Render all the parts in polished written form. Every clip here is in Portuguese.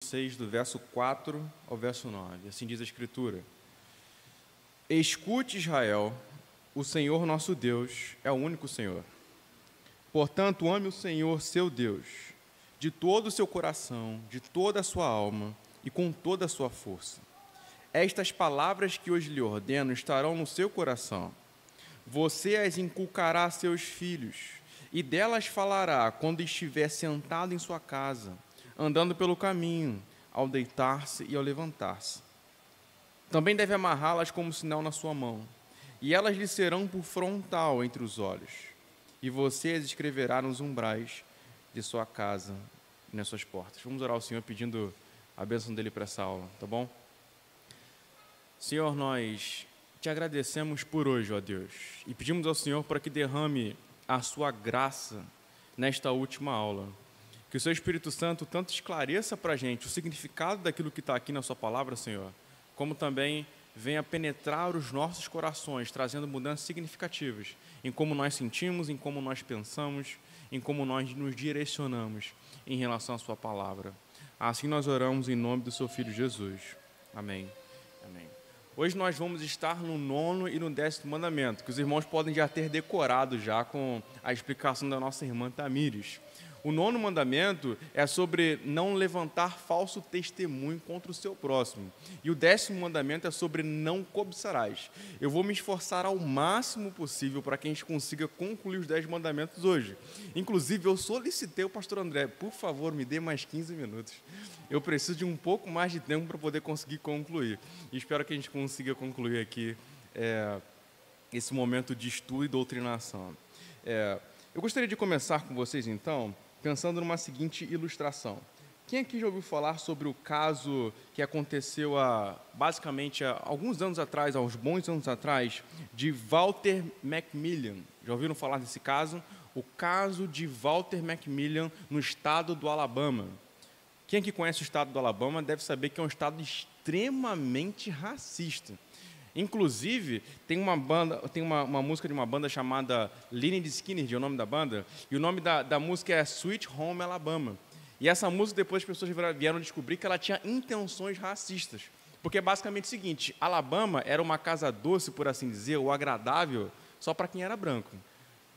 6, do verso 4 ao verso 9. Assim diz a Escritura: Escute, Israel, o Senhor nosso Deus é o único Senhor. Portanto, ame o Senhor, seu Deus, de todo o seu coração, de toda a sua alma e com toda a sua força. Estas palavras que hoje lhe ordeno estarão no seu coração. Você as inculcará a seus filhos, e delas falará quando estiver sentado em sua casa, andando pelo caminho, ao deitar-se e ao levantar-se. Também deve amarrá-las como sinal na sua mão, e elas lhe serão por frontal entre os olhos, e você as escreverá nos umbrais de sua casa e nas suas portas. Vamos orar ao Senhor pedindo a bênção dele para essa aula, tá bom? Senhor, nós te agradecemos por hoje, ó Deus, e pedimos ao Senhor para que derrame a sua graça nesta última aula. Que o seu Espírito Santo tanto esclareça para a gente o significado daquilo que está aqui na sua palavra, Senhor, como também venha penetrar os nossos corações, trazendo mudanças significativas em como nós sentimos, em como nós pensamos, em como nós nos direcionamos em relação à sua palavra. Assim nós oramos em nome do seu Filho Jesus. Amém. Amém. Hoje nós vamos estar no 9º e no 10º mandamento, que os irmãos podem já ter decorado já com a explicação da nossa irmã Tamires. O 9º mandamento é sobre não levantar falso testemunho contra o seu próximo. E o 10º mandamento é sobre não cobiçarás. Eu vou me esforçar ao máximo possível para que a gente consiga concluir os 10 mandamentos hoje. Inclusive, eu solicitei ao pastor André, por favor, me dê mais 15 minutos. Eu preciso de um pouco mais de tempo para poder conseguir concluir. E espero que a gente consiga concluir aqui esse momento de estudo e doutrinação. Eu gostaria de começar com vocês, então, pensando numa seguinte ilustração. Quem aqui já ouviu falar sobre o caso que aconteceu basicamente há alguns anos atrás, há uns bons anos atrás, de Walter Macmillan? Já ouviram falar desse caso? O caso de Walter Macmillan no estado do Alabama. Quem aqui conhece o estado do Alabama deve saber que é um estado extremamente racista. Inclusive, tem uma música de uma banda chamada Lynyrd Skynyrd, é o nome da banda, e o nome da música é Sweet Home Alabama. E essa música, depois as pessoas vieram descobrir que ela tinha intenções racistas. Porque é basicamente o seguinte: Alabama era uma casa doce, por assim dizer, ou agradável, só para quem era branco.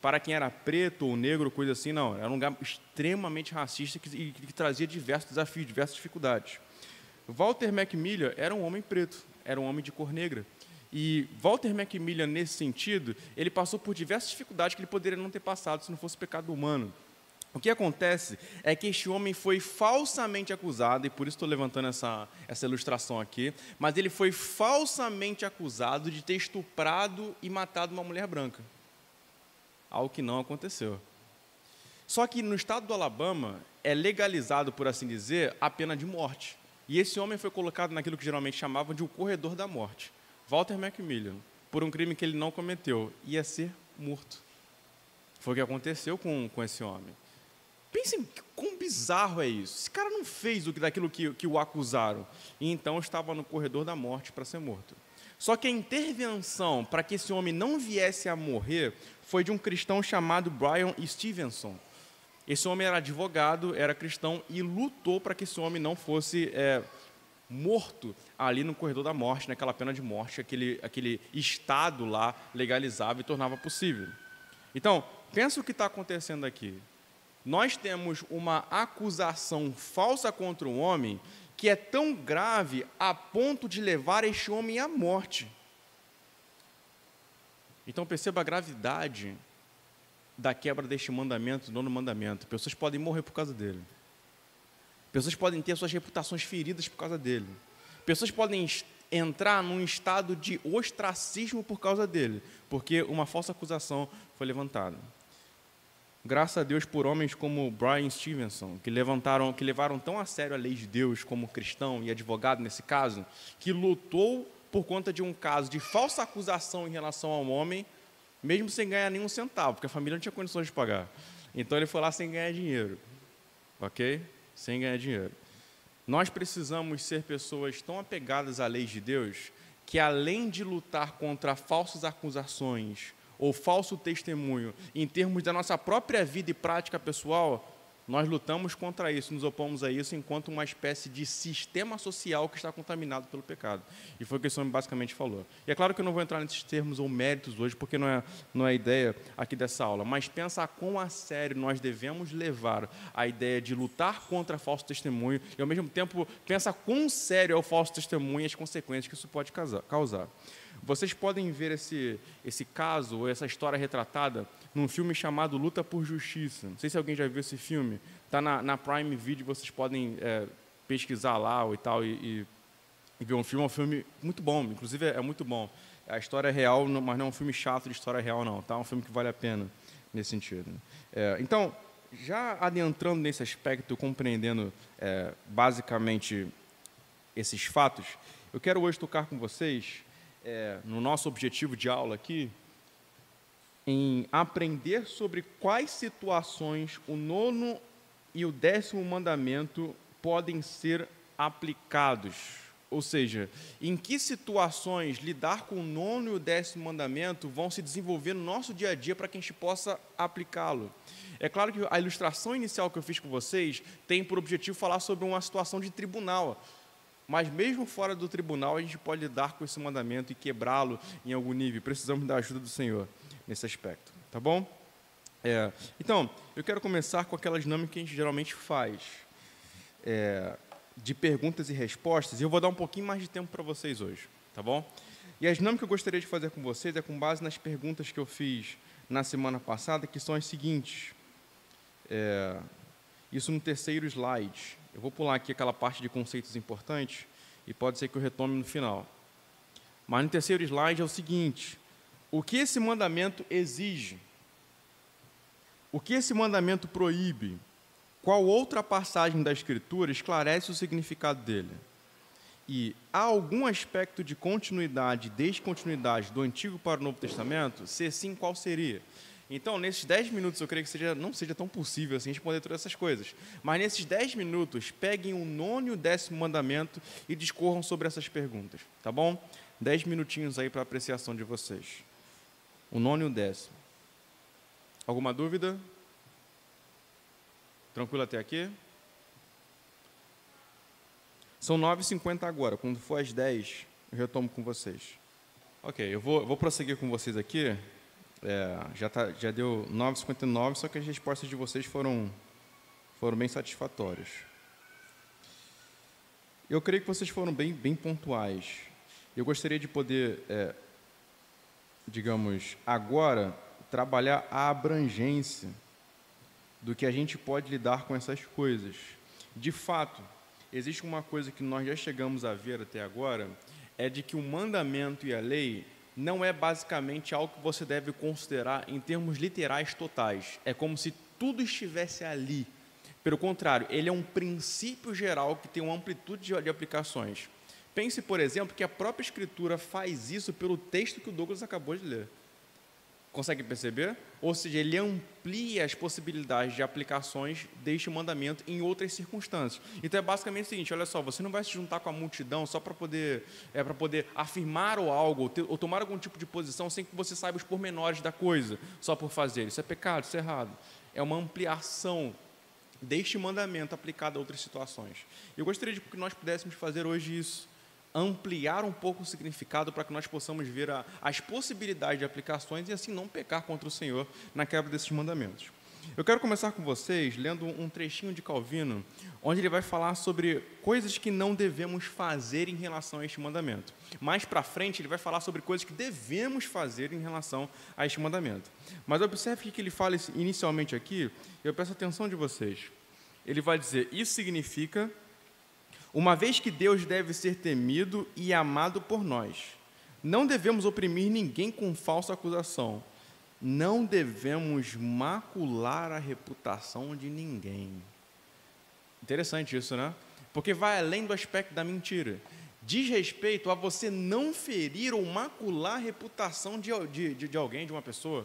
Para quem era preto ou negro, coisa assim, não. Era um lugar extremamente racista que trazia diversos desafios, diversas dificuldades. Walter Macmillan era um homem preto, era um homem de cor negra. E Walter Macmillan, nesse sentido, ele passou por diversas dificuldades que ele poderia não ter passado se não fosse pecado humano. O que acontece é que este homem foi falsamente acusado, e por isso estou levantando essa ilustração aqui, mas ele foi falsamente acusado de ter estuprado e matado uma mulher branca. Algo que não aconteceu. Só que no estado do Alabama é legalizado, por assim dizer, a pena de morte. E esse homem foi colocado naquilo que geralmente chamavam de um corredor da morte. Walter Macmillan, por um crime que ele não cometeu, ia ser morto. Foi o que aconteceu com esse homem. Pensem quão bizarro é isso. Esse cara não fez daquilo que o acusaram. E então estava no corredor da morte para ser morto. Só que a intervenção para que esse homem não viesse a morrer foi de um cristão chamado Bryan Stevenson. Esse homem era advogado, era cristão e lutou para que esse homem não fosse morto ali no corredor da morte, naquela pena de morte, aquele estado lá legalizava e tornava possível. Então, pensa o que está acontecendo aqui. Nós temos uma acusação falsa contra um homem que é tão grave a ponto de levar este homem à morte. Então, perceba a gravidade da quebra deste mandamento, do 9º mandamento. Pessoas podem morrer por causa dele. Pessoas podem ter suas reputações feridas por causa dele. Pessoas podem entrar num estado de ostracismo por causa dele, porque uma falsa acusação foi levantada. Graças a Deus por homens como Bryan Stevenson, que levaram tão a sério a lei de Deus como cristão e advogado nesse caso, que lutou por conta de um caso de falsa acusação em relação ao homem, mesmo sem ganhar nenhum centavo, porque a família não tinha condições de pagar. Então ele foi lá sem ganhar dinheiro, ok? Sem ganhar dinheiro. Nós precisamos ser pessoas tão apegadas à lei de Deus que, além de lutar contra falsas acusações ou falso testemunho em termos da nossa própria vida e prática pessoal, Nós lutamos contra isso, nos opomos a isso enquanto uma espécie de sistema social que está contaminado pelo pecado. E foi o que esse homem basicamente falou. E é claro que eu não vou entrar nesses termos ou méritos hoje, porque não é a ideia aqui dessa aula, mas pensa quão a sério nós devemos levar a ideia de lutar contra falso testemunho e, ao mesmo tempo, pensa quão sério é o falso testemunho e as consequências que isso pode causar. Vocês podem ver esse caso, ou essa história retratada, num filme chamado Luta por Justiça. Não sei se alguém já viu esse filme. Está na Prime Video, vocês podem pesquisar lá e tal, e ver um filme. É um filme muito bom, inclusive é muito bom. A história é real, mas não é um filme chato de história real, não. Tá? É um filme que vale a pena nesse sentido. Então, já adentrando nesse aspecto, compreendendo basicamente esses fatos, eu quero hoje tocar com vocês, no nosso objetivo de aula aqui, em aprender sobre quais situações o 9º e o 10º mandamento podem ser aplicados. Ou seja, em que situações lidar com o 9º e o 10º mandamento vão se desenvolver no nosso dia a dia para que a gente possa aplicá-lo. É claro que a ilustração inicial que eu fiz com vocês tem por objetivo falar sobre uma situação de tribunal. Mas mesmo fora do tribunal, a gente pode lidar com esse mandamento e quebrá-lo em algum nível. Precisamos da ajuda do Senhor nesse aspecto, tá bom? Então, eu quero começar com aquela dinâmica que a gente geralmente faz, de perguntas e respostas, e eu vou dar um pouquinho mais de tempo para vocês hoje, tá bom? E a dinâmica que eu gostaria de fazer com vocês é com base nas perguntas que eu fiz na semana passada, que são as seguintes. Isso no terceiro slide. Eu vou pular aqui aquela parte de conceitos importantes e pode ser que eu retome no final. Mas no terceiro slide é o seguinte: o que esse mandamento exige? O que esse mandamento proíbe? Qual outra passagem da Escritura esclarece o significado dele? E há algum aspecto de continuidade e descontinuidade do Antigo para o Novo Testamento? Se sim, qual seria? Então, nesses 10 minutos, eu creio que não seja tão possível assim responder todas essas coisas. Mas nesses 10 minutos, peguem o 9º e o 10º mandamento e discorram sobre essas perguntas, tá bom? 10 minutinhos aí para a apreciação de vocês. O 9º e o 10º. Alguma dúvida? Tranquilo até aqui? São 9h50 agora. Quando for às 10, eu retomo com vocês. Ok, eu vou prosseguir com vocês aqui. Já deu 9h59, só que as respostas de vocês foram bem satisfatórias. Eu creio que vocês foram bem pontuais. Eu gostaria de poder, digamos, agora, trabalhar a abrangência do que a gente pode lidar com essas coisas. De fato, existe uma coisa que nós já chegamos a ver até agora, é de que o mandamento e a lei não é basicamente algo que você deve considerar em termos literais totais. É como se tudo estivesse ali. Pelo contrário, ele é um princípio geral que tem uma amplitude de aplicações. Pense, por exemplo, que a própria Escritura faz isso pelo texto que o Douglas acabou de ler. Consegue perceber? Ou seja, ele amplia as possibilidades de aplicações deste mandamento em outras circunstâncias. Então, é basicamente o seguinte, olha só, você não vai se juntar com a multidão só para poder afirmar algo, ou tomar algum tipo de posição sem que você saiba os pormenores da coisa, só por fazer. Isso é pecado, isso é errado. É uma ampliação deste mandamento aplicado a outras situações. Eu gostaria de que nós pudéssemos fazer hoje isso, ampliar um pouco o significado para que nós possamos ver as possibilidades de aplicações e assim não pecar contra o Senhor na quebra desses mandamentos. Eu quero começar com vocês lendo um trechinho de Calvino, onde ele vai falar sobre coisas que não devemos fazer em relação a este mandamento. Mais para frente, ele vai falar sobre coisas que devemos fazer em relação a este mandamento. Mas observe o que ele fala inicialmente aqui, eu peço a atenção de vocês. Ele vai dizer, isso significa: uma vez que Deus deve ser temido e amado por nós, não devemos oprimir ninguém com falsa acusação. Não devemos macular a reputação de ninguém. Interessante isso, né? Porque vai além do aspecto da mentira. Diz respeito a você não ferir ou macular a reputação de alguém, de uma pessoa.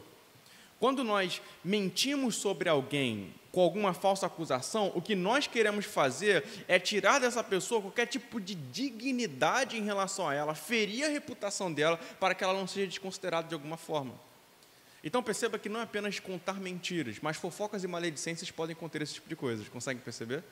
Quando nós mentimos sobre alguém com alguma falsa acusação, o que nós queremos fazer é tirar dessa pessoa qualquer tipo de dignidade em relação a ela, ferir a reputação dela para que ela não seja desconsiderada de alguma forma. Então perceba que não é apenas contar mentiras, mas fofocas e maledicências podem conter esse tipo de coisas. Consegue perceber?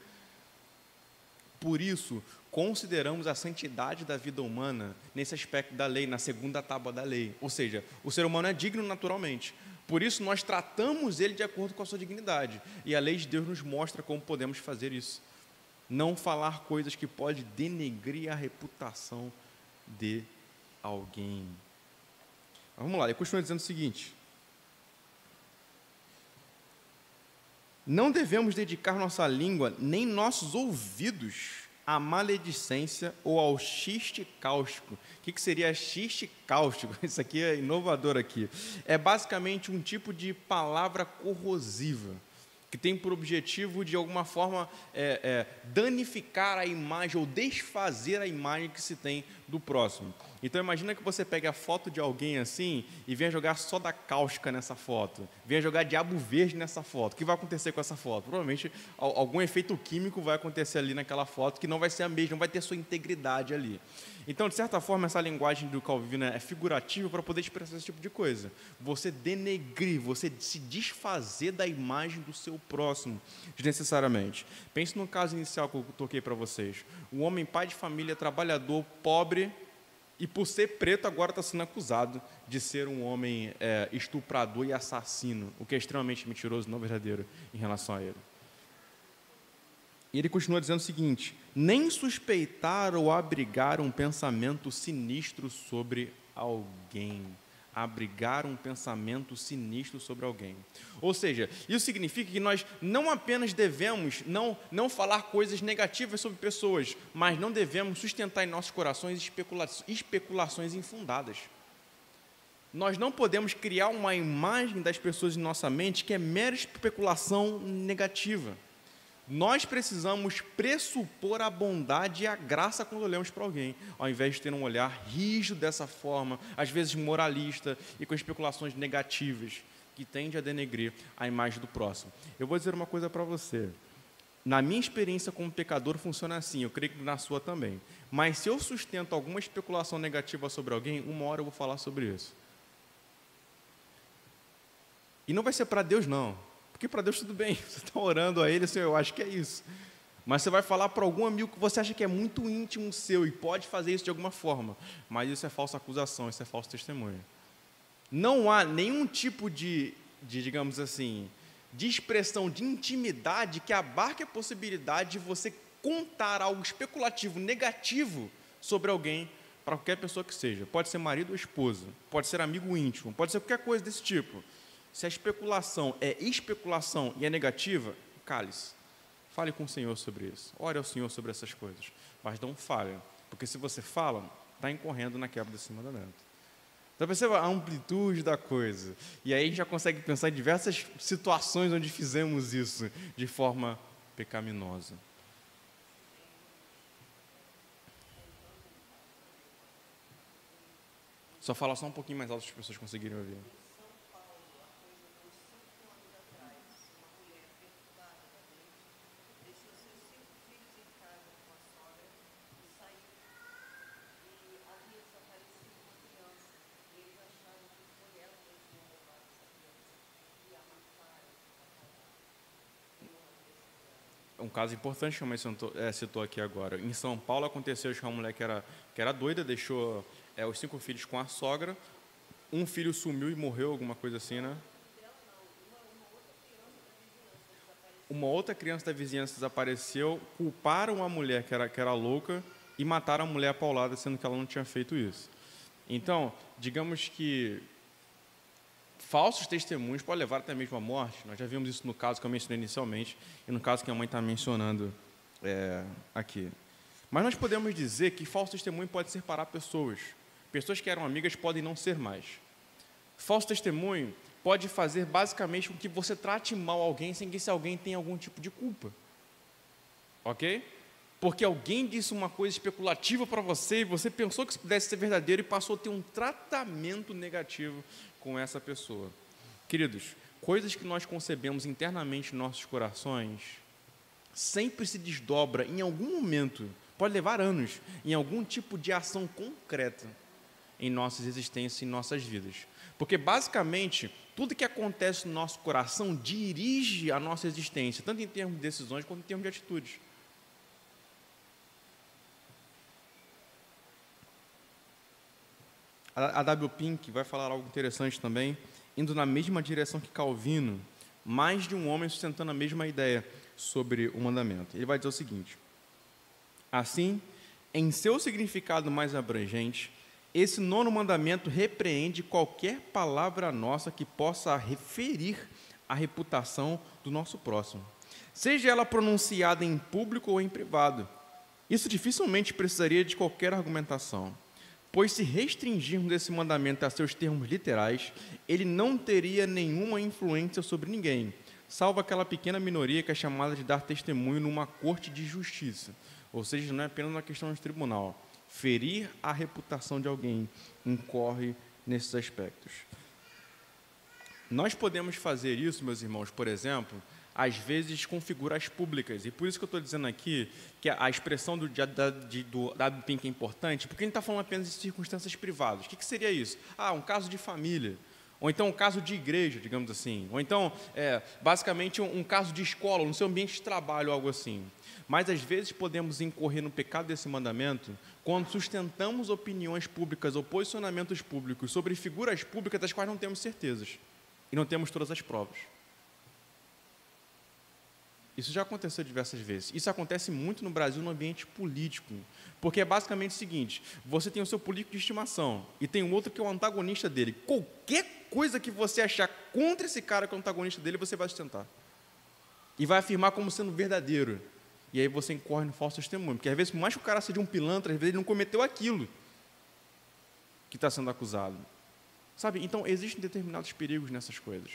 Por isso, consideramos a santidade da vida humana nesse aspecto da lei, na segunda tábua da lei. Ou seja, o ser humano é digno naturalmente. Por isso, nós tratamos ele de acordo com a sua dignidade. E a lei de Deus nos mostra como podemos fazer isso. Não falar coisas que podem denegrir a reputação de alguém. Vamos lá, ele continua dizendo o seguinte: não devemos dedicar nossa língua nem nossos ouvidos à maledicência ou ao xiste cáustico. O que seria xiste cáustico? Isso aqui é inovador aqui. É basicamente um tipo de palavra corrosiva, que tem por objetivo, de alguma forma, danificar a imagem ou desfazer a imagem que se tem do próximo. Então, imagina que você pegue a foto de alguém assim e venha jogar soda cáustica nessa foto, venha jogar diabo verde nessa foto. O que vai acontecer com essa foto? Provavelmente, algum efeito químico vai acontecer ali naquela foto, que não vai ser a mesma, não vai ter sua integridade ali. Então, de certa forma, essa linguagem do Calvino é figurativa para poder expressar esse tipo de coisa. Você denegrir, você se desfazer da imagem do seu próximo, desnecessariamente. Pense no caso inicial que eu toquei para vocês. Um homem, pai de família, trabalhador, pobre, e por ser preto agora está sendo acusado de ser um homem estuprador e assassino, o que é extremamente mentiroso e não verdadeiro em relação a ele. E ele continua dizendo o seguinte: nem suspeitar ou abrigar um pensamento sinistro sobre alguém. Abrigar um pensamento sinistro sobre alguém. Ou seja, isso significa que nós não apenas devemos não falar coisas negativas sobre pessoas, mas não devemos sustentar em nossos corações especulações infundadas. Nós não podemos criar uma imagem das pessoas em nossa mente que é mera especulação negativa. Nós precisamos pressupor a bondade e a graça quando olhamos para alguém, ao invés de ter um olhar rígido dessa forma, às vezes moralista e com especulações negativas, que tende a denegrir a imagem do próximo. Eu vou dizer uma coisa para você. Na minha experiência como pecador funciona assim, eu creio que na sua também. Mas se eu sustento alguma especulação negativa sobre alguém, uma hora eu vou falar sobre isso. E não vai ser para Deus, não. Porque para Deus tudo bem, você está orando a Ele, Senhor, eu acho que é isso. Mas você vai falar para algum amigo que você acha que é muito íntimo seu e pode fazer isso de alguma forma. Mas isso é falsa acusação, isso é falso testemunho. Não há nenhum tipo de digamos assim, de expressão de intimidade que abarque a possibilidade de você contar algo especulativo, negativo sobre alguém, para qualquer pessoa que seja. Pode ser marido ou esposa, pode ser amigo íntimo, pode ser qualquer coisa desse tipo. Se a especulação é especulação e é negativa, cale-se. Fale com o Senhor sobre isso. Ore ao Senhor sobre essas coisas. Mas não fale, porque se você fala, está incorrendo na quebra desse mandamento. Então perceba a amplitude da coisa. E aí a gente já consegue pensar em diversas situações onde fizemos isso de forma pecaminosa. Só fala só um pouquinho mais alto para as pessoas conseguirem ouvir. Um caso importante que a mãe citou aqui agora. Em São Paulo aconteceu que uma mulher que era doida, deixou os 5 filhos com a sogra, um filho sumiu e morreu, alguma coisa assim, né? Uma outra criança da vizinhança desapareceu, culparam a mulher que era louca e mataram a mulher paulada, sendo que ela não tinha feito isso. Então, digamos que falsos testemunhos podem levar até mesmo à morte. Nós já vimos isso no caso que eu mencionei inicialmente e no caso que a mãe está mencionando aqui. Mas nós podemos dizer que falso testemunho pode separar pessoas. Pessoas que eram amigas podem não ser mais. Falso testemunho pode fazer basicamente com que você trate mal alguém sem que esse alguém tenha algum tipo de culpa. Ok? Porque alguém disse uma coisa especulativa para você e você pensou que isso pudesse ser verdadeiro e passou a ter um tratamento negativo com essa pessoa. Queridos, coisas que nós concebemos internamente em nossos corações sempre se desdobra em algum momento, pode levar anos, em algum tipo de ação concreta em nossas existências, em nossas vidas. Porque, basicamente, Tudo que acontece no nosso coração dirige a nossa existência, tanto em termos de decisões quanto em termos de atitudes. A W. Pink vai falar algo interessante também, indo na mesma direção que Calvino, mais de um homem sustentando a mesma ideia sobre o mandamento. Ele vai dizer o seguinte: assim, em seu significado mais abrangente, esse nono mandamento repreende qualquer palavra nossa que possa referir à reputação do nosso próximo, seja ela pronunciada em público ou em privado. Isso dificilmente precisaria de qualquer argumentação, pois se restringirmos esse mandamento a seus termos literais, ele não teria nenhuma influência sobre ninguém, salvo aquela pequena minoria que é chamada de dar testemunho numa corte de justiça, ou seja, não é apenas uma questão de tribunal. Ferir a reputação de alguém incorre nesses aspectos. Nós podemos fazer isso, meus irmãos, por exemplo, às vezes com figuras públicas, e por isso que eu estou dizendo aqui que a expressão do W. Pink é importante, porque a gente está falando apenas de circunstâncias privadas. O que seria isso? Um caso de família, ou então um caso de igreja, digamos assim, ou então, basicamente, um caso de escola, no seu ambiente de trabalho, algo assim. Mas, às vezes, podemos incorrer no pecado desse mandamento quando sustentamos opiniões públicas ou posicionamentos públicos sobre figuras públicas das quais não temos certezas e não temos todas as provas. Isso já aconteceu diversas vezes. Isso acontece muito no Brasil no ambiente político, porque é basicamente o seguinte: você tem o seu político de estimação e tem um outro que é o antagonista dele. Qualquer coisa que você achar contra esse cara que é o antagonista dele, você vai sustentar e vai afirmar como sendo verdadeiro. E aí você incorre no falso testemunho, porque às vezes, por mais que o cara seja um pilantra, às vezes ele não cometeu aquilo que está sendo acusado. Sabe? Então, existem determinados perigos nessas coisas.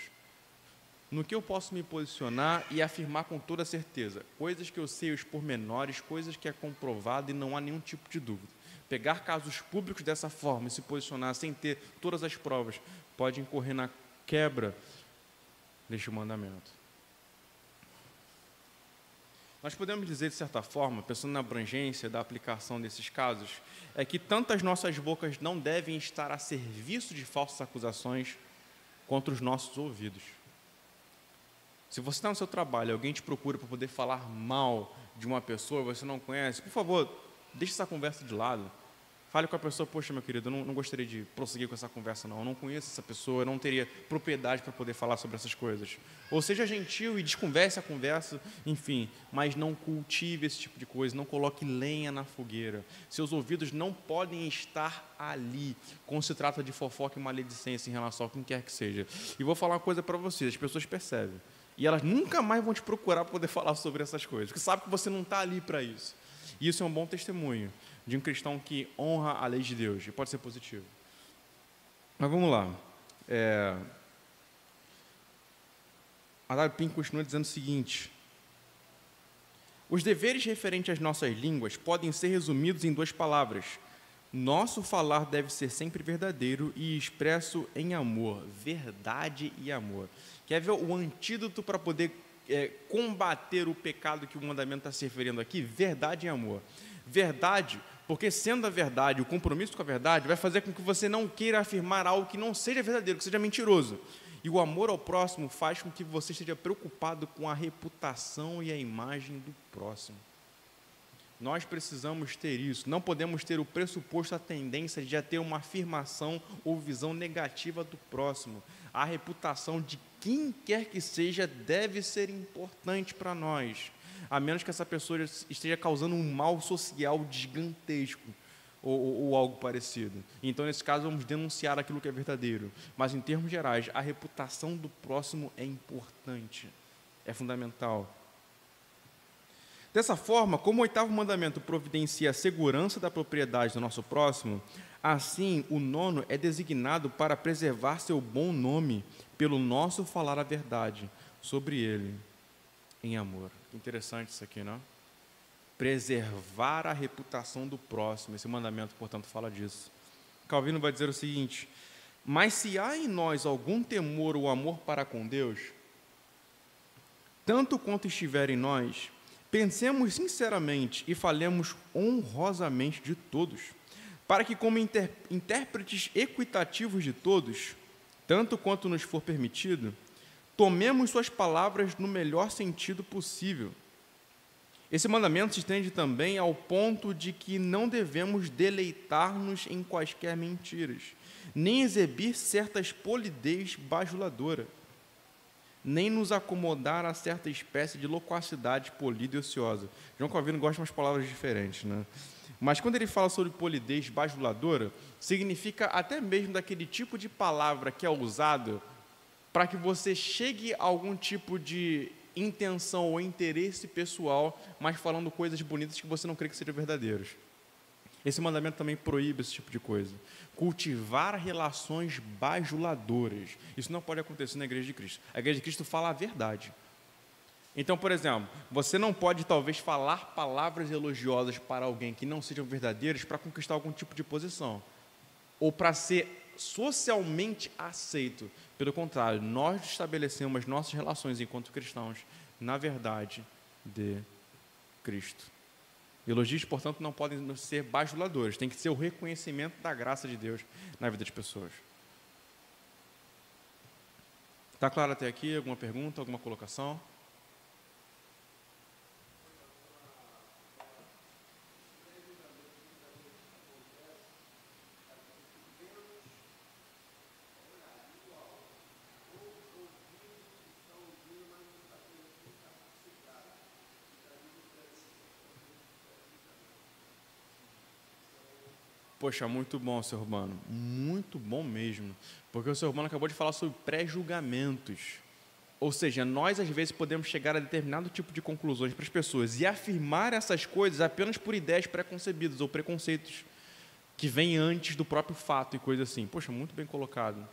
No que eu posso me posicionar e afirmar com toda certeza, coisas que eu sei os pormenores, coisas que é comprovado e não há nenhum tipo de dúvida. Pegar casos públicos dessa forma e se posicionar sem ter todas as provas, pode incorrer na quebra deste mandamento. Nós podemos dizer, de certa forma, pensando na abrangência da aplicação desses casos, é que tanto as nossas bocas não devem estar a serviço de falsas acusações, quanto os nossos ouvidos. Se você está no seu trabalho e alguém te procura para poder falar mal de uma pessoa que você não conhece, por favor, deixe essa conversa de lado. Fale com a pessoa: poxa, meu querido, eu não gostaria de prosseguir com essa conversa, não. Eu não conheço essa pessoa, eu não teria propriedade para poder falar sobre essas coisas. Ou seja gentil e desconverse a conversa, enfim, mas não cultive esse tipo de coisa, não coloque lenha na fogueira. Seus ouvidos não podem estar ali, quando se trata de fofoca e maledicência em relação a quem quer que seja. E vou falar uma coisa para vocês: as pessoas percebem. E elas nunca mais vão te procurar para poder falar sobre essas coisas, porque sabem que você não está ali para isso. E isso é um bom testemunho de um cristão que honra a lei de Deus, e pode ser positivo. Mas vamos lá. A W. Pink continua dizendo o seguinte: os deveres referentes às nossas línguas podem ser resumidos em 2 palavras. Nosso falar deve ser sempre verdadeiro e expresso em amor. Verdade e amor. Quer ver o antídoto para poder combater o pecado que o mandamento está se referindo aqui? Verdade e amor. Verdade, porque sendo a verdade, o compromisso com a verdade, vai fazer com que você não queira afirmar algo que não seja verdadeiro, que seja mentiroso. E o amor ao próximo faz com que você esteja preocupado com a reputação e a imagem do próximo. Nós precisamos ter isso. Não podemos ter o pressuposto, a tendência de já ter uma afirmação ou visão negativa do próximo. A reputação de quem quer que seja deve ser importante para nós, a menos que essa pessoa esteja causando um mal social gigantesco ou algo parecido. Então, nesse caso, vamos denunciar aquilo que é verdadeiro. Mas, em termos gerais, a reputação do próximo é importante, é fundamental. Dessa forma, como o 8º mandamento providencia a segurança da propriedade do nosso próximo, assim o 9º é designado para preservar seu bom nome pelo nosso falar a verdade sobre ele em amor. Interessante isso aqui, não? Preservar a reputação do próximo. Esse mandamento, portanto, fala disso. Calvino vai dizer o seguinte: mas se há em nós algum temor ou amor para com Deus, tanto quanto estiver em nós, pensemos sinceramente e falemos honrosamente de todos, para que, como intérpretes equitativos de todos, tanto quanto nos for permitido, tomemos suas palavras no melhor sentido possível. Esse mandamento se estende também ao ponto de que não devemos deleitar-nos em quaisquer mentiras, nem exibir certas polidez bajuladora, nem nos acomodar a certa espécie de loquacidade polida e ociosa. João Calvino gosta de umas palavras diferentes, né? Mas quando ele fala sobre polidez bajuladora, significa até mesmo daquele tipo de palavra que é usado para que você chegue a algum tipo de intenção ou interesse pessoal, mas falando coisas bonitas que você não crê que sejam verdadeiras. Esse mandamento também proíbe esse tipo de coisa. Cultivar relações bajuladoras. Isso não pode acontecer na Igreja de Cristo. A Igreja de Cristo fala a verdade. Então, por exemplo, você não pode talvez falar palavras elogiosas para alguém que não sejam verdadeiras para conquistar algum tipo de posição, ou para ser socialmente aceito. Pelo contrário, nós estabelecemos nossas relações enquanto cristãos na verdade de Cristo. Elogios, portanto, não podem ser bajuladores, tem que ser o reconhecimento da graça de Deus na vida das pessoas. Está claro até aqui? Alguma pergunta, alguma colocação? Poxa, muito bom, Sr. Urbano, muito bom mesmo, porque o Sr. Urbano acabou de falar sobre pré-julgamentos, ou seja, nós às vezes podemos chegar a determinado tipo de conclusões para as pessoas e afirmar essas coisas apenas por ideias pré-concebidas ou preconceitos que vêm antes do próprio fato e coisa assim. Poxa, muito bem colocado.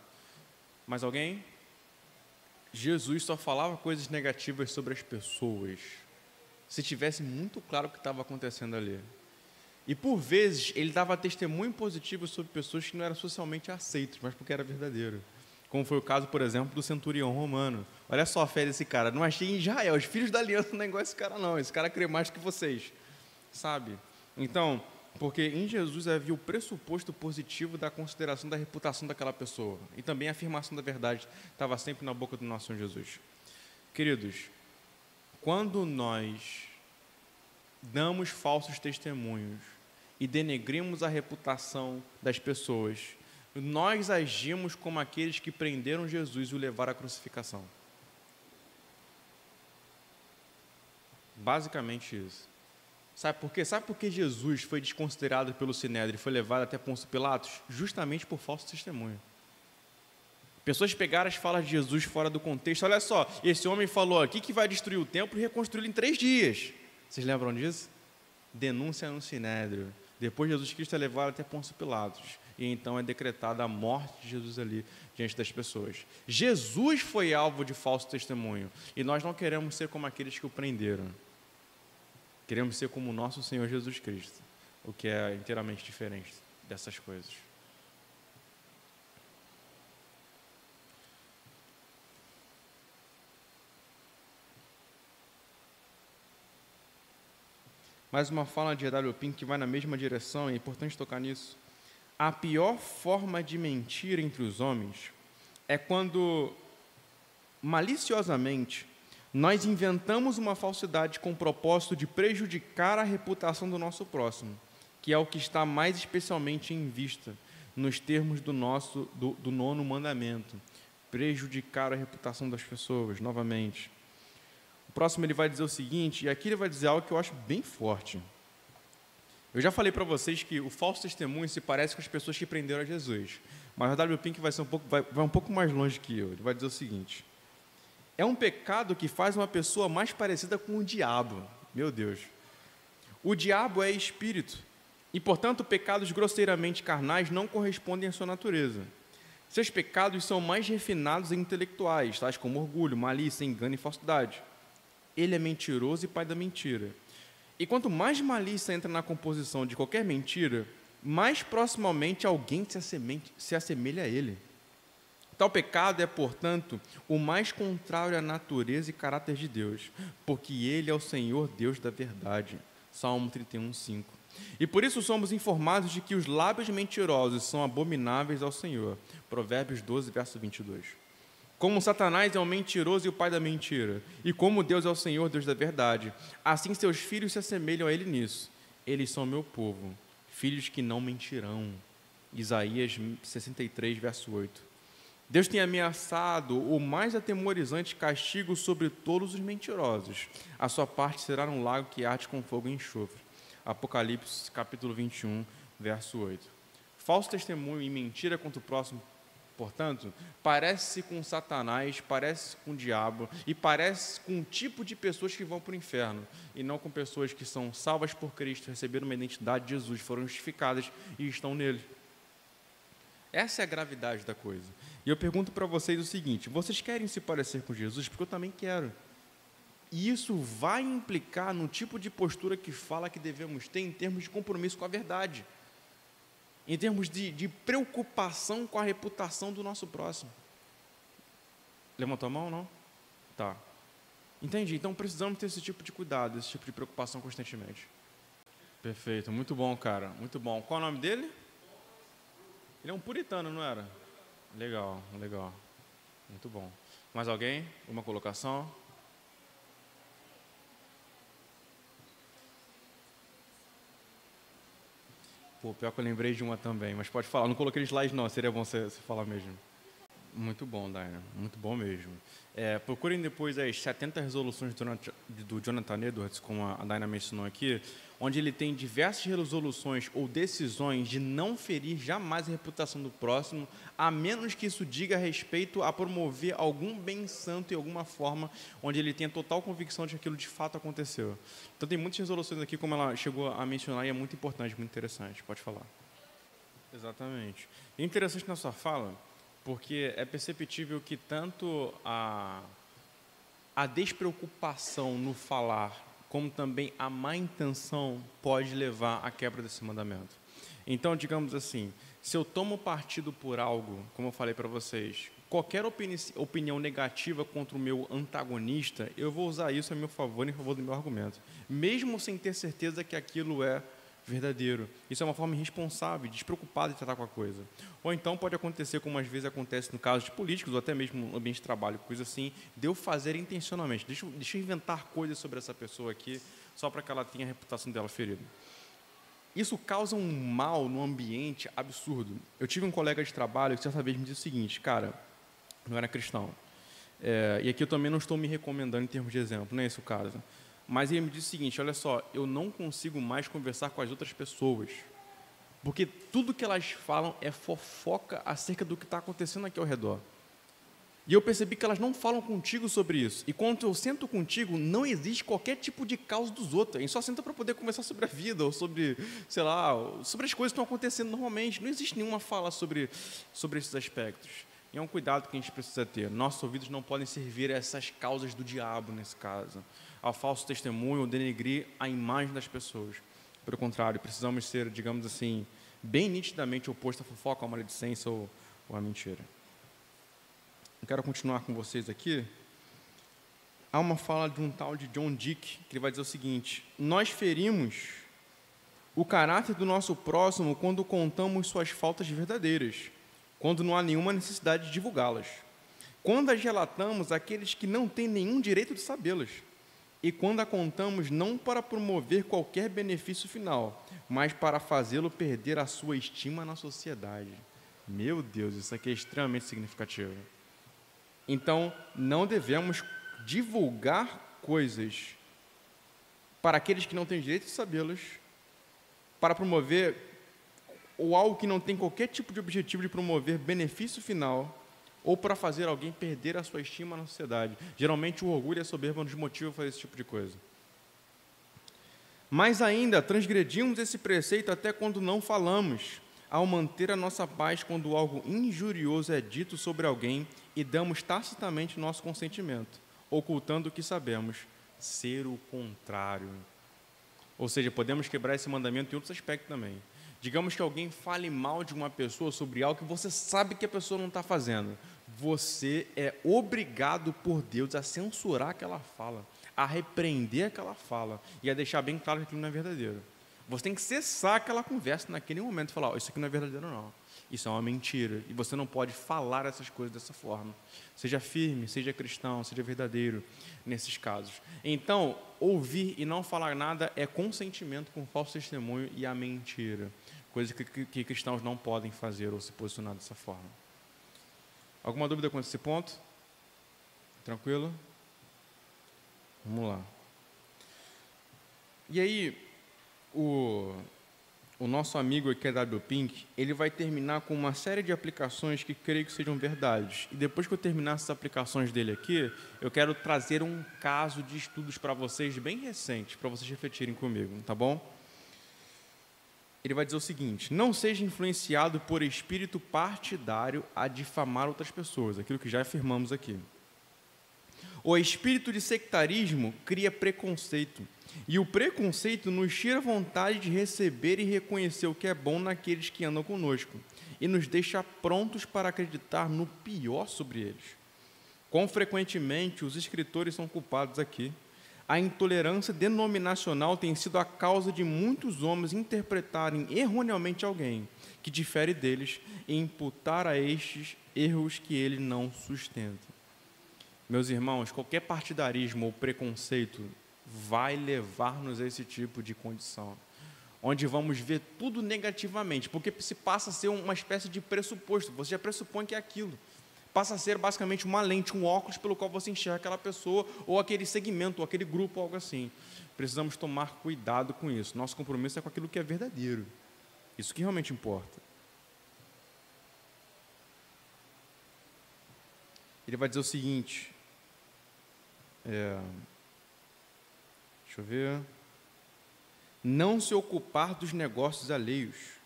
Mais alguém? Jesus só falava coisas negativas sobre as pessoas, se tivesse muito claro o que estava acontecendo ali. E, por vezes, ele dava testemunho positivo sobre pessoas que não eram socialmente aceitas, mas porque era verdadeiro. Como foi o caso, por exemplo, do centurião romano. Olha só a fé desse cara. Não achei em Israel, os filhos da aliança não é igual esse cara, não. Esse cara crê mais que vocês, sabe? Então, porque em Jesus havia o pressuposto positivo da consideração da reputação daquela pessoa. E também a afirmação da verdade estava sempre na boca do nosso Senhor Jesus. Queridos, quando nós damos falsos testemunhos e denegrimos a reputação das pessoas, nós agimos como aqueles que prenderam Jesus e o levaram à crucificação. Basicamente isso. Sabe por quê? Sabe por que Jesus foi desconsiderado pelo Sinédrio e foi levado até Pôncio Pilatos? Justamente por falso testemunho. Pessoas pegaram as falas de Jesus fora do contexto. Olha só, esse homem falou aqui que vai destruir o templo e reconstruí-lo em 3 dias. Vocês lembram disso? Denúncia no Sinédrio. Depois Jesus Cristo é levado até Pôncio Pilatos. E então é decretada a morte de Jesus ali diante das pessoas. Jesus foi alvo de falso testemunho. E nós não queremos ser como aqueles que o prenderam. Queremos ser como o nosso Senhor Jesus Cristo. O que é inteiramente diferente dessas coisas. Mais uma fala de E.W. Pink que vai na mesma direção, é importante tocar nisso. A pior forma de mentir entre os homens é quando, maliciosamente, nós inventamos uma falsidade com o propósito de prejudicar a reputação do nosso próximo, que é o que está mais especialmente em vista nos termos do 9º mandamento, prejudicar a reputação das pessoas, novamente. O próximo ele vai dizer o seguinte, e aqui ele vai dizer algo que eu acho bem forte. Eu já falei para vocês que o falso testemunho se parece com as pessoas que prenderam a Jesus, mas o W. Pink vai um pouco mais longe que eu. Ele vai dizer o seguinte: é um pecado que faz uma pessoa mais parecida com o diabo. Meu Deus. O diabo é espírito, e, portanto, pecados grosseiramente carnais não correspondem à sua natureza. Seus pecados são mais refinados e intelectuais, tais como orgulho, malícia, engano e falsidade. Ele é mentiroso e pai da mentira. E quanto mais malícia entra na composição de qualquer mentira, mais proximamente alguém se assemelha a ele. Tal pecado é, portanto, o mais contrário à natureza e caráter de Deus, porque Ele é o Senhor Deus da verdade. Salmo 31, 5. E por isso somos informados de que os lábios mentirosos são abomináveis ao Senhor. Provérbios 12, verso 22. Como Satanás é o mentiroso e o pai da mentira, e como Deus é o Senhor, Deus da verdade, assim seus filhos se assemelham a ele nisso. Eles são meu povo, filhos que não mentirão. Isaías 63, verso 8. Deus tem ameaçado o mais atemorizante castigo sobre todos os mentirosos. A sua parte será um lago que arde com fogo e enxofre. Apocalipse, capítulo 21, verso 8. Falso testemunho e mentira contra o próximo, portanto, parece com Satanás, parece com o diabo e parece com um tipo de pessoas que vão para o inferno e não com pessoas que são salvas por Cristo, receberam uma identidade de Jesus, foram justificadas e estão nele. Essa é a gravidade da coisa. E eu pergunto para vocês o seguinte: vocês querem se parecer com Jesus? Porque eu também quero. E isso vai implicar no tipo de postura que fala que devemos ter em termos de compromisso com a verdade, em termos de preocupação com a reputação do nosso próximo. Levantou a mão, não? Tá. Entendi. Então precisamos ter esse tipo de cuidado, esse tipo de preocupação constantemente. Perfeito. Muito bom, cara. Muito bom. Qual é o nome dele? Ele é um puritano, não era? Legal, legal. Muito bom. Mais alguém? Uma colocação? Pô, pior que eu lembrei de uma também, mas pode falar. Não coloquei slide não, seria bom você falar mesmo. Muito bom, Daina, muito bom mesmo. Procurem depois as 70 resoluções do Jonathan Edwards, como a Daina mencionou aqui, onde ele tem diversas resoluções ou decisões de não ferir jamais a reputação do próximo, a menos que isso diga respeito a promover algum bem santo em alguma forma, onde ele tenha total convicção de que aquilo de fato aconteceu. Então tem muitas resoluções aqui, como ela chegou a mencionar, e é muito importante, muito interessante. Pode falar. Exatamente. E interessante na sua fala, porque é perceptível que tanto a despreocupação no falar, como também a má intenção pode levar à quebra desse mandamento. Então, digamos assim, se eu tomo partido por algo, como eu falei para vocês, qualquer opinião negativa contra o meu antagonista, eu vou usar isso a meu favor, em favor do meu argumento, mesmo sem ter certeza que aquilo é verdadeiro. Isso é uma forma irresponsável, despreocupada de tratar com a coisa. Ou então pode acontecer, como às vezes acontece no caso de políticos, ou até mesmo no ambiente de trabalho, coisa assim, de eu fazer intencionalmente. Deixa eu inventar coisas sobre essa pessoa aqui, só para que ela tenha a reputação dela ferida. Isso causa um mal no ambiente absurdo. Eu tive um colega de trabalho que certa vez me disse o seguinte: cara, não era cristão. E aqui eu também não estou me recomendando em termos de exemplo, não é esse o caso. Mas ele me disse o seguinte: olha só, eu não consigo mais conversar com as outras pessoas, porque tudo que elas falam é fofoca acerca do que está acontecendo aqui ao redor. E eu percebi que elas não falam contigo sobre isso. E quando eu sento contigo, não existe qualquer tipo de causa dos outros. A gente só senta para poder conversar sobre a vida, ou sobre, sei lá, sobre as coisas que estão acontecendo normalmente. Não existe nenhuma fala sobre esses aspectos. E é um cuidado que a gente precisa ter. Nossos ouvidos não podem servir a essas causas do diabo, nesse caso, ao falso testemunho ou denegrir a imagem das pessoas. Pelo contrário, precisamos ser, digamos assim, bem nitidamente oposto à fofoca, à maledicência ou à mentira. Eu quero continuar com vocês aqui. Há uma fala de um tal de John Dick, que ele vai dizer o seguinte: nós ferimos o caráter do nosso próximo quando contamos suas faltas verdadeiras, quando não há nenhuma necessidade de divulgá-las, quando as relatamos àqueles que não têm nenhum direito de sabê-las, e quando a contamos não para promover qualquer benefício final, mas para fazê-lo perder a sua estima na sociedade. Meu Deus, isso aqui é extremamente significativo. Então, não devemos divulgar coisas para aqueles que não têm direito de sabê-las, para promover ou algo que não tem qualquer tipo de objetivo de promover benefício final, ou para fazer alguém perder a sua estima na sociedade. Geralmente o orgulho e a soberba nos motivam a fazer esse tipo de coisa. Mas ainda transgredimos esse preceito até quando não falamos, ao manter a nossa paz quando algo injurioso é dito sobre alguém e damos tacitamente nosso consentimento, ocultando o que sabemos, ser o contrário. Ou seja, podemos quebrar esse mandamento em outros aspectos também. Digamos que alguém fale mal de uma pessoa sobre algo que você sabe que a pessoa não está fazendo. Você é obrigado por Deus a censurar aquela fala, a repreender aquela fala e a deixar bem claro que aquilo não é verdadeiro. Você tem que cessar aquela conversa naquele momento e falar, isso aqui não é verdadeiro não, isso é uma mentira, e você não pode falar essas coisas dessa forma. Seja firme, seja cristão, seja verdadeiro nesses casos. Então, ouvir e não falar nada é consentimento com falso testemunho e a mentira, coisa que cristãos não podem fazer ou se posicionar dessa forma. Alguma dúvida com esse ponto? Tranquilo? Vamos lá. E aí, o nosso amigo aqui, W. Pink, ele vai terminar com uma série de aplicações que creio que sejam verdades. E depois que eu terminar essas aplicações dele aqui, eu quero trazer um caso de estudos para vocês bem recentes, para vocês refletirem comigo, tá bom? Ele vai dizer o seguinte: não seja influenciado por espírito partidário a difamar outras pessoas, aquilo que já afirmamos aqui. O espírito de sectarismo cria preconceito, e o preconceito nos tira a vontade de receber e reconhecer o que é bom naqueles que andam conosco, e nos deixa prontos para acreditar no pior sobre eles. Quão frequentemente os escritores são culpados aqui. A intolerância denominacional tem sido a causa de muitos homens interpretarem erroneamente alguém que difere deles e imputar a estes erros que ele não sustenta. Meus irmãos, qualquer partidarismo ou preconceito vai levar-nos a esse tipo de condição, onde vamos ver tudo negativamente, porque se passa a ser uma espécie de pressuposto, você já pressupõe que é aquilo. Passa a ser basicamente uma lente, um óculos pelo qual você enxerga aquela pessoa, ou aquele segmento, ou aquele grupo, ou algo assim. Precisamos tomar cuidado com isso. Nosso compromisso é com aquilo que é verdadeiro. Isso que realmente importa. Ele vai dizer o seguinte, deixa eu ver, não se ocupar dos negócios alheios,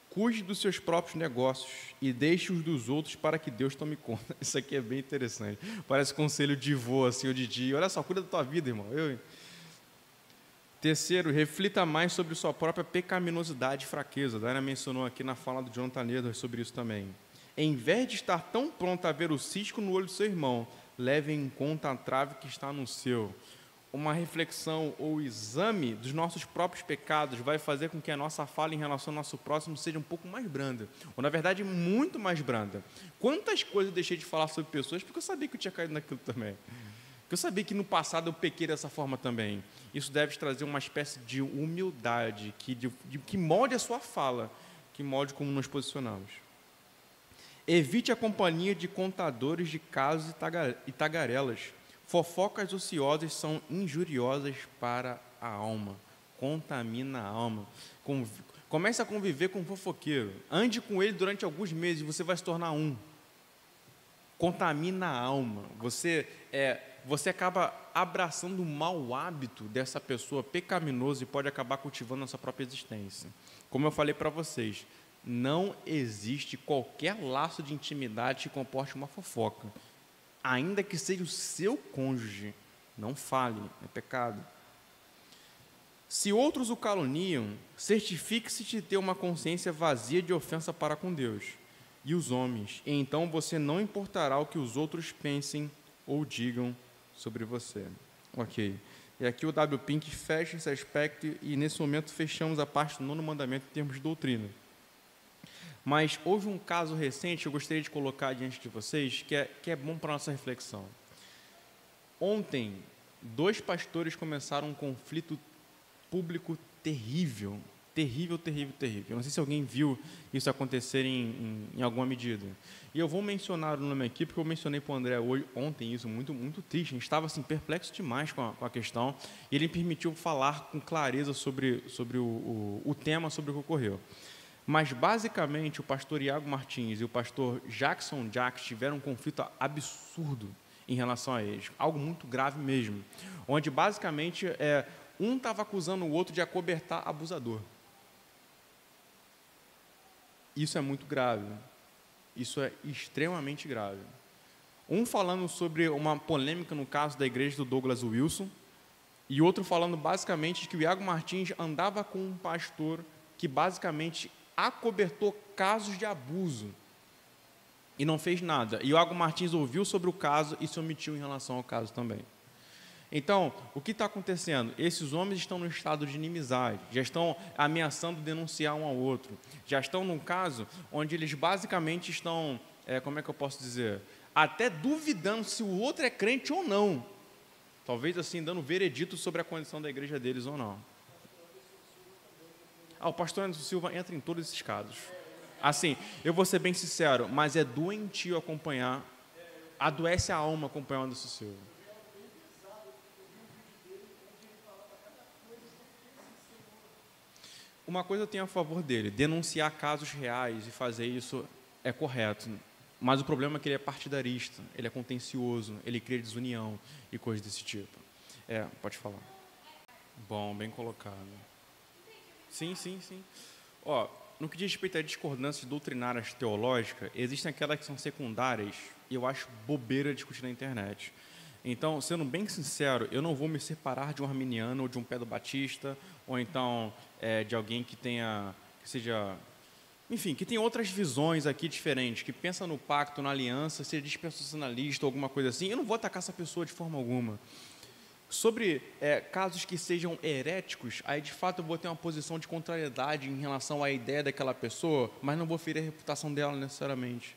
cuide dos seus próprios negócios e deixe os dos outros para que Deus tome conta. Isso aqui é bem interessante. Parece conselho de vô, assim, ou de dia. Olha só, cuida da tua vida, irmão. Terceiro, reflita mais sobre sua própria pecaminosidade e fraqueza. A Diana mencionou aqui na fala do Jonathan Edwards sobre isso também. Em vez de estar tão pronto a ver o cisco no olho do seu irmão, leve em conta a trave que está no seu. Uma reflexão ou exame dos nossos próprios pecados vai fazer com que a nossa fala em relação ao nosso próximo seja um pouco mais branda, ou na verdade muito mais branda. Quantas coisas eu deixei de falar sobre pessoas porque eu sabia que eu tinha caído naquilo também, porque eu sabia que no passado eu pequei dessa forma também. Isso deve trazer uma espécie de humildade que molde a sua fala, que molde como nos posicionamos. Evite a companhia de contadores de casos e tagarelas. Fofocas ociosas são injuriosas para a alma, contamina a alma. Comece a conviver com um fofoqueiro, ande com ele durante alguns meses, você vai se tornar um. Contamina a alma, você acaba abraçando o mau hábito dessa pessoa pecaminosa e pode acabar cultivando a sua própria existência. Como eu falei para vocês, não existe qualquer laço de intimidade que comporte uma fofoca. Ainda que seja o seu cônjuge, não fale, é pecado. Se outros o caluniam, certifique-se de ter uma consciência vazia de ofensa para com Deus e os homens, e então você não importará o que os outros pensem ou digam sobre você. Ok. E aqui o W. Pink fecha esse aspecto e nesse momento fechamos a parte do 9º mandamento em termos de doutrina. Mas houve um caso recente que eu gostaria de colocar diante de vocês, que é bom para a nossa reflexão. Ontem, 2 pastores começaram um conflito público terrível. Eu não sei se alguém viu isso acontecer em alguma medida. E eu vou mencionar o nome aqui, porque eu mencionei para o André ontem isso, muito, muito triste. A gente estava assim, perplexo demais com a questão, e ele me permitiu falar com clareza sobre o tema, sobre o que ocorreu. Mas, basicamente, o pastor Iago Martins e o pastor Jackson Jacques tiveram um conflito absurdo em relação a eles, algo muito grave mesmo, onde, basicamente, um estava acusando o outro de acobertar abusador. Isso é muito grave, isso é extremamente grave. Um falando sobre uma polêmica no caso da igreja do Douglas Wilson, e outro falando, basicamente, de que o Iago Martins andava com um pastor que, basicamente, acobertou casos de abuso e não fez nada. E o Iago Martins ouviu sobre o caso e se omitiu em relação ao caso também. Então, o que está acontecendo? Esses homens estão no estado de inimizade, já estão ameaçando denunciar um ao outro, já estão num caso onde eles basicamente estão, como é que eu posso dizer, até duvidando se o outro é crente ou não, talvez assim, dando veredito sobre a condição da igreja deles ou não. O pastor Anderson Silva entra em todos esses casos. Assim, eu vou ser bem sincero, mas é doentio acompanhar, adoece a alma acompanhar o Anderson Silva. Uma coisa eu tenho a favor dele, denunciar casos reais e fazer isso é correto. Mas o problema é que ele é partidarista, ele é contencioso, ele cria desunião e coisas desse tipo. Pode falar. Bom, bem colocado. Sim. No que diz respeito a discordâncias doutrinárias teológicas, existem aquelas que são secundárias e eu acho bobeira discutir na internet. Então, sendo bem sincero, eu não vou me separar de um arminiano ou de um pedro-batista, ou então de alguém que seja, enfim, que tem outras visões aqui diferentes, que pensa no pacto, na aliança, seja dispensacionalista ou alguma coisa assim. Eu não vou atacar essa pessoa de forma alguma. Sobre casos que sejam heréticos, aí de fato eu vou ter uma posição de contrariedade em relação à ideia daquela pessoa, mas não vou ferir a reputação dela necessariamente.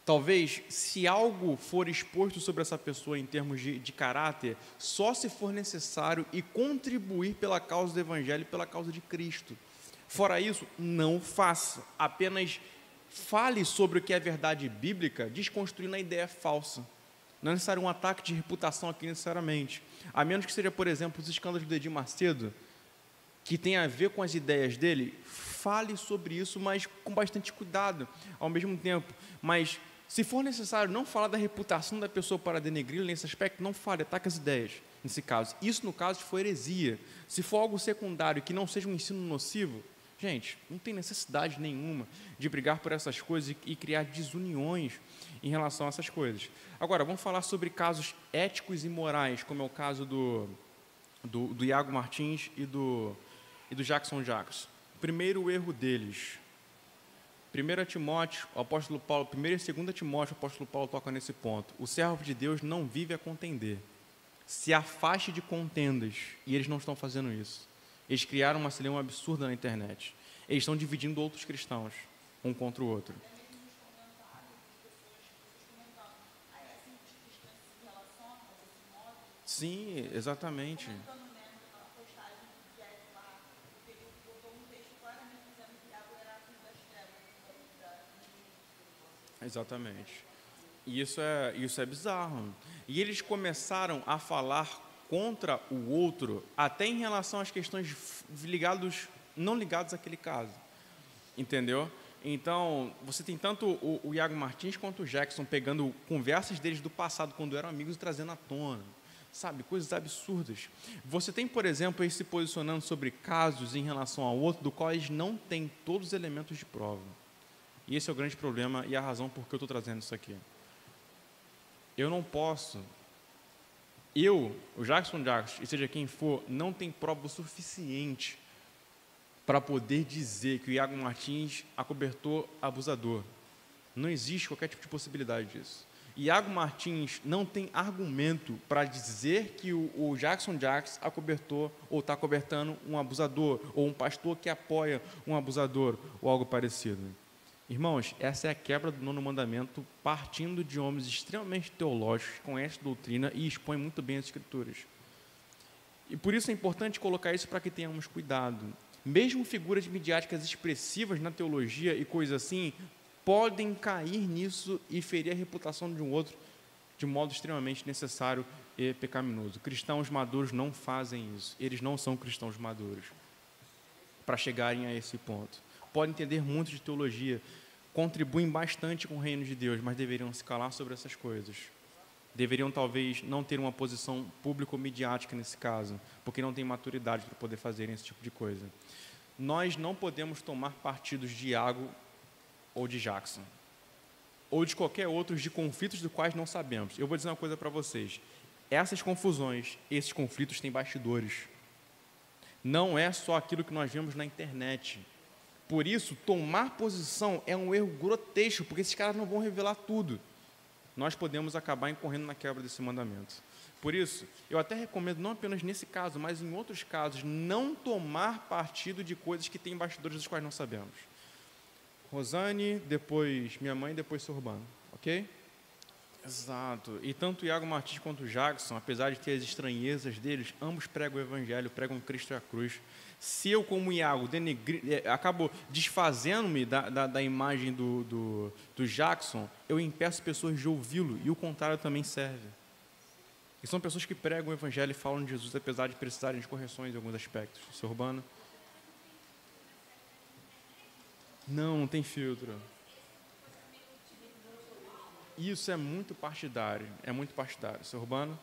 Talvez, se algo for exposto sobre essa pessoa em termos de caráter, só se for necessário e contribuir pela causa do Evangelho e pela causa de Cristo. Fora isso, não faça. Apenas fale sobre o que é verdade bíblica, desconstruindo a ideia falsa. Não é necessário um ataque de reputação aqui necessariamente. A menos que seja, por exemplo, os escândalos do Edir Macedo, que tem a ver com as ideias dele, fale sobre isso, mas com bastante cuidado ao mesmo tempo. Mas, se for necessário não falar da reputação da pessoa para denegri-la nesse aspecto, não fale, ataque as ideias, nesse caso. Isso, no caso, se for heresia. Se for algo secundário que não seja um ensino nocivo, gente, não tem necessidade nenhuma de brigar por essas coisas e criar desuniões em relação a essas coisas. Agora, vamos falar sobre casos éticos e morais, como é o caso do Iago Martins e do Jackson Jacques. Primeiro erro deles. 1 Timóteo, o apóstolo Paulo, 1 e 2 Timóteo, o apóstolo Paulo toca nesse ponto. O servo de Deus não vive a contender. Se afaste de contendas. E eles não estão fazendo isso. Eles criaram uma celeuma absurda na internet. Eles estão dividindo outros cristãos, um contra o outro. Sim, exatamente. Exatamente. E isso é bizarro. E eles começaram a falar contra o outro, até em relação às questões não ligadas àquele caso. Entendeu? Então, você tem tanto o Iago Martins quanto o Jackson pegando conversas deles do passado, quando eram amigos, e trazendo à tona. Sabe, coisas absurdas. Você tem, por exemplo, eles se posicionando sobre casos em relação ao outro, do qual eles não têm todos os elementos de prova. E esse é o grande problema e a razão por que eu estou trazendo isso aqui. Eu não posso, o Jackson Jacques, e seja quem for, não tem prova o suficiente para poder dizer que o Iago Martins acobertou abusador. Não existe qualquer tipo de possibilidade disso. Iago Martins não tem argumento para dizer que o Jackson Jacques acobertou ou está acobertando um abusador, ou um pastor que apoia um abusador, ou algo parecido. Irmãos, essa é a quebra do 9º mandamento, partindo de homens extremamente teológicos, que conhecem doutrina e expõem muito bem as Escrituras. E por isso é importante colocar isso para que tenhamos cuidado. Mesmo figuras midiáticas expressivas na teologia e coisas assim, podem cair nisso e ferir a reputação de um outro de modo extremamente necessário e pecaminoso. Cristãos maduros não fazem isso. Eles não são cristãos maduros para chegarem a esse ponto. Podem entender muito de teologia, contribuem bastante com o reino de Deus, mas deveriam se calar sobre essas coisas. Deveriam, talvez, não ter uma posição pública ou midiática nesse caso, porque não têm maturidade para poder fazerem esse tipo de coisa. Nós não podemos tomar partidos de Iago ou de Jackson, ou de qualquer outros de conflitos dos quais não sabemos. Eu vou dizer uma coisa para vocês. Essas confusões, esses conflitos têm bastidores. Não é só aquilo que nós vemos na internet. Por isso, tomar posição é um erro grotesco, porque esses caras não vão revelar tudo. Nós podemos acabar incorrendo na quebra desse mandamento. Por isso, eu até recomendo, não apenas nesse caso, mas em outros casos, não tomar partido de coisas que têm bastidores dos quais não sabemos. Rosane, depois minha mãe, depois seu Urbano, ok? Exato. E tanto o Iago Martins quanto o Jackson, apesar de ter as estranhezas deles, ambos pregam o Evangelho, pregam Cristo e a cruz. Se eu, como Iago, acabo desfazendo-me da imagem do Jackson, eu impeço pessoas de ouvi-lo, e o contrário também serve. E são pessoas que pregam o Evangelho e falam de Jesus, apesar de precisarem de correções em alguns aspectos. Seu Urbano? Não tem filtro. Isso é muito partidário, Seu Urbano?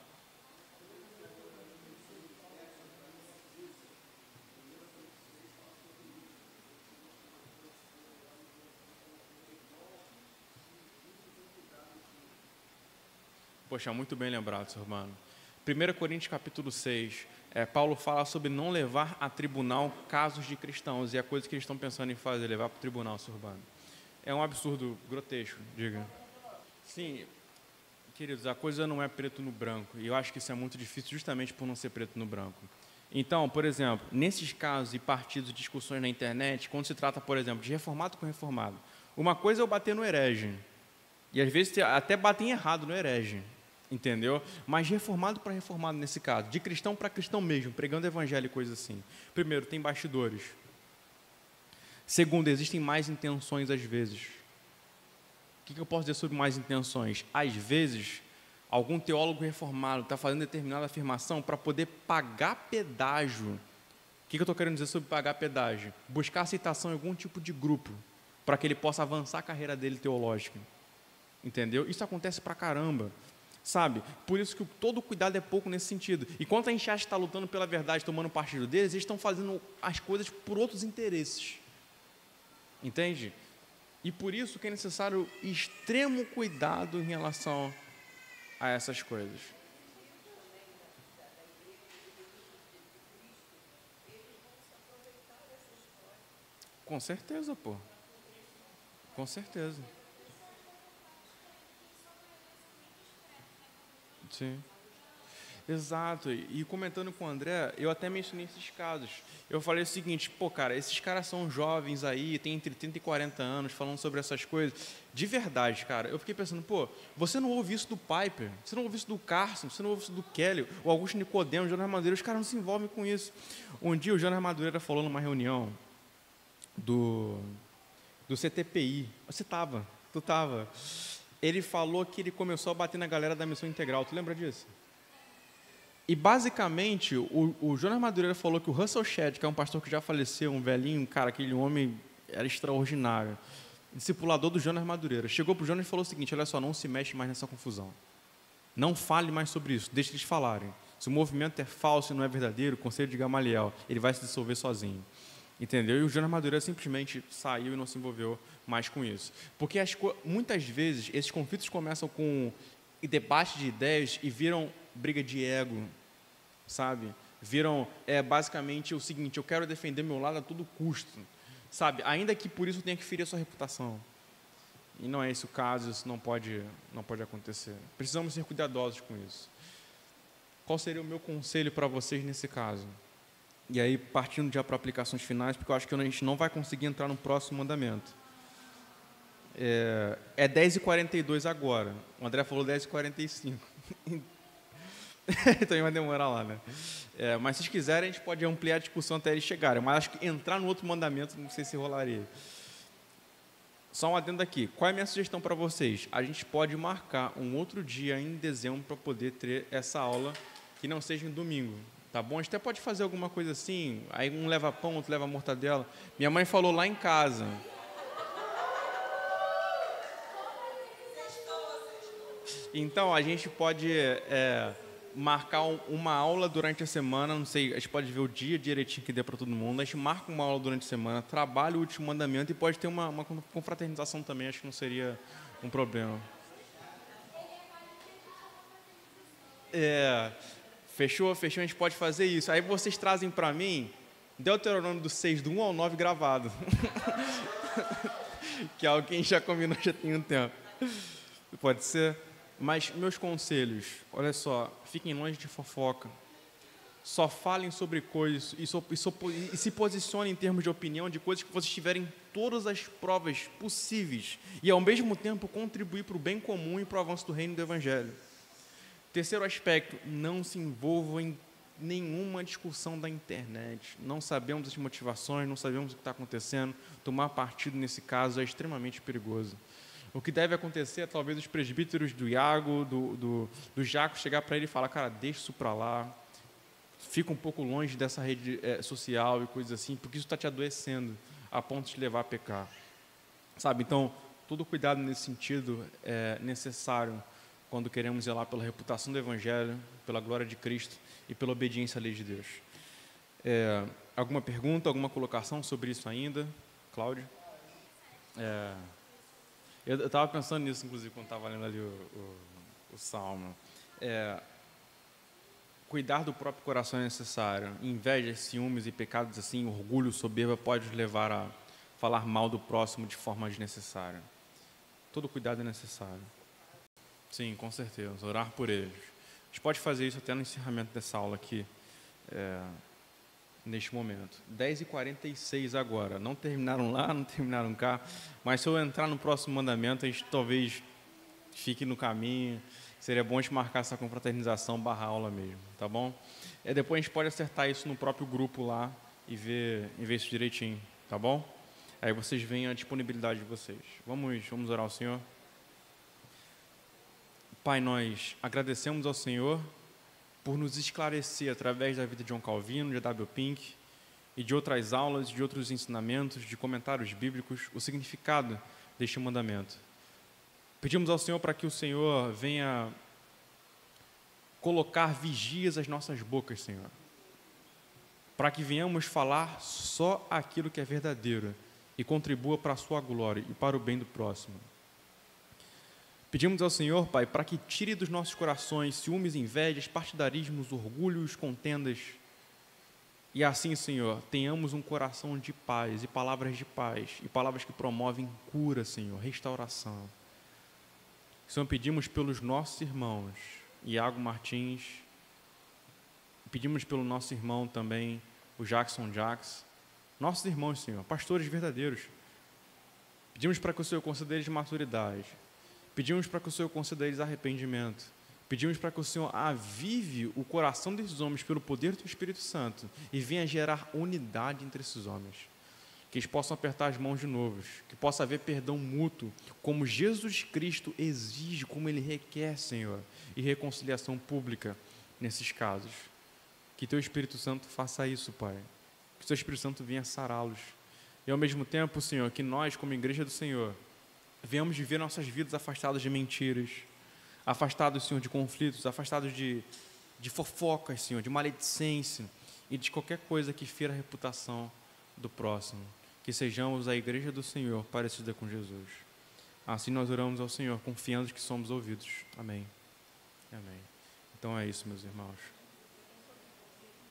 Poxa, muito bem lembrado, Seu Urbano. 1 Coríntios capítulo 6, Paulo fala sobre não levar a tribunal casos de cristãos, e a coisa que eles estão pensando em fazer, levar para o tribunal, Seu Urbano. É um absurdo grotesco, diga. Sim, queridos, a coisa não é preto no branco, e eu acho que isso é muito difícil justamente por não ser preto no branco. Então, por exemplo, nesses casos e partidos de discussões na internet, quando se trata, por exemplo, de reformado com reformado, uma coisa é eu bater no herege, e às vezes até batem errado no herege, entendeu? Mas reformado para reformado nesse caso, de cristão para cristão mesmo, pregando evangelho e coisa assim. Primeiro, tem bastidores. Segundo, existem mais intenções às vezes. O que eu posso dizer sobre mais intenções? Às vezes, algum teólogo reformado está fazendo determinada afirmação para poder pagar pedágio. O que eu estou querendo dizer sobre pagar pedágio? Buscar aceitação em algum tipo de grupo, para que ele possa avançar a carreira dele teológica. Entendeu? Isso acontece pra caramba, sabe? Por isso que todo cuidado é pouco nesse sentido. E quando a gente acha que está lutando pela verdade, tomando partido deles, eles estão fazendo as coisas por outros interesses. Entende? E por isso que é necessário extremo cuidado em relação a essas coisas. Com certeza, pô. Com certeza. Sim. Exato, e comentando com o André, eu até mencionei esses casos. Eu falei o seguinte, pô, cara, esses caras são jovens aí, tem entre 30 e 40 anos, falando sobre essas coisas. De verdade, cara, eu fiquei pensando, pô, você não ouve isso do Piper, você não ouve isso do Carson, você não ouve isso do Kelly, o Augusto Nicodemo, o Jonas Madureira, os caras não se envolvem com isso. Um dia o Jonas Madureira falou numa reunião do CTPI, tu estava. Ele falou que ele começou a bater na galera da Missão Integral, tu lembra disso? E, basicamente, o Jonas Madureira falou que o Russell Shedd, que é um pastor que já faleceu, um velhinho, cara, aquele homem era extraordinário, discipulador do Jonas Madureira, chegou para o Jonas e falou o seguinte, olha só, não se mexe mais nessa confusão. Não fale mais sobre isso, deixe eles falarem. Se o movimento é falso e não é verdadeiro, o conselho de Gamaliel, ele vai se dissolver sozinho. Entendeu? E o Jonas Madureira simplesmente saiu e não se envolveu mais com isso. Porque muitas vezes esses conflitos começam com debate de ideias e viram briga de ego, sabe? Viram basicamente o seguinte, eu quero defender meu lado a todo custo, sabe? Ainda que por isso eu tenha que ferir a sua reputação. E não é esse o caso, isso não pode acontecer. Precisamos ser cuidadosos com isso. Qual seria o meu conselho para vocês nesse caso? E aí, partindo já para aplicações finais, porque eu acho que a gente não vai conseguir entrar no próximo mandamento. É 10h42 agora. O André falou 10h45. Então vai demorar lá, né? Mas se vocês quiserem, a gente pode ampliar a discussão até eles chegarem. Mas acho que entrar no outro mandamento, não sei se rolaria. Só um adendo aqui. Qual é a minha sugestão para vocês? A gente pode marcar um outro dia em dezembro para poder ter essa aula que não seja em domingo. Tá bom? A gente até pode fazer alguma coisa assim. Aí um leva pão, outro leva mortadela. Minha mãe falou lá em casa. Então, a gente pode marcar uma aula durante a semana, não sei, a gente pode ver o dia direitinho que dê para todo mundo, a gente marca uma aula durante a semana, trabalha o último mandamento e pode ter uma confraternização também, acho que não seria um problema. Fechou, a gente pode fazer isso. Aí vocês trazem para mim Deuteronômio do 6, do 1 ao 9 gravado. Que alguém já combinou, já tem um tempo. Pode ser? Mas meus conselhos, olha só, fiquem longe de fofoca. Só falem sobre coisas e se posicionem em termos de opinião de coisas que vocês tiverem todas as provas possíveis e, ao mesmo tempo, contribuir para o bem comum e para o avanço do reino do Evangelho. Terceiro aspecto, não se envolvam em nenhuma discussão da internet. Não sabemos as motivações, não sabemos o que está acontecendo. Tomar partido nesse caso é extremamente perigoso. O que deve acontecer é talvez os presbíteros do Iago, do Jaco, chegar para ele e falar, cara, deixa isso para lá, fica um pouco longe dessa rede social e coisas assim, porque isso está te adoecendo a ponto de te levar a pecar. Sabe, então, todo cuidado nesse sentido é necessário quando queremos zelar pela reputação do Evangelho, pela glória de Cristo e pela obediência à lei de Deus. Alguma pergunta, alguma colocação sobre isso ainda? Cláudio? Eu estava pensando nisso, inclusive, quando estava lendo ali o Salmo. Cuidar do próprio coração é necessário. Inveja, ciúmes e pecados assim, orgulho, soberba, pode nos levar a falar mal do próximo de forma desnecessária. Todo cuidado é necessário. Sim, com certeza. Orar por eles. A gente pode fazer isso até no encerramento dessa aula aqui, neste momento. 10h46 agora. Não terminaram lá, não terminaram cá. Mas se eu entrar no próximo mandamento, a gente talvez fique no caminho. Seria bom a gente marcar essa confraternização / aula mesmo, tá bom? Depois a gente pode acertar isso no próprio grupo lá e ver isso direitinho, tá bom? Aí vocês veem a disponibilidade de vocês. Vamos orar ao Senhor? Pai, nós agradecemos ao Senhor por nos esclarecer através da vida de John Calvino, de W. Pink e de outras aulas, de outros ensinamentos, de comentários bíblicos, o significado deste mandamento. Pedimos ao Senhor para que o Senhor venha colocar vigias às nossas bocas, Senhor, para que venhamos falar só aquilo que é verdadeiro e contribua para a sua glória e para o bem do próximo. Pedimos ao Senhor, Pai, para que tire dos nossos corações ciúmes, invejas, partidarismos, orgulhos, contendas. E assim, Senhor, tenhamos um coração de paz e palavras que promovem cura, Senhor, restauração. Senhor, pedimos pelos nossos irmãos, Iago Martins, pedimos pelo nosso irmão também, o Jackson Jax, nossos irmãos, Senhor, pastores verdadeiros. Pedimos para que o Senhor conceda eles maturidade. Pedimos para que o Senhor conceda eles arrependimento. Pedimos para que o Senhor avive o coração desses homens pelo poder do Espírito Santo e venha gerar unidade entre esses homens. Que eles possam apertar as mãos de novo, que possa haver perdão mútuo, como Jesus Cristo exige, como Ele requer, Senhor, e reconciliação pública nesses casos. Que Teu Espírito Santo faça isso, Pai. Que Teu Espírito Santo venha sará-los. E ao mesmo tempo, Senhor, que nós, como Igreja do Senhor, venhamos viver nossas vidas afastados de mentiras, afastados, Senhor, de conflitos, afastados de fofocas, Senhor, de maledicência e de qualquer coisa que fira a reputação do próximo. Que sejamos a Igreja do Senhor parecida com Jesus. Assim nós oramos ao Senhor, confiando que somos ouvidos. Amém. Amém. Então é isso, meus irmãos.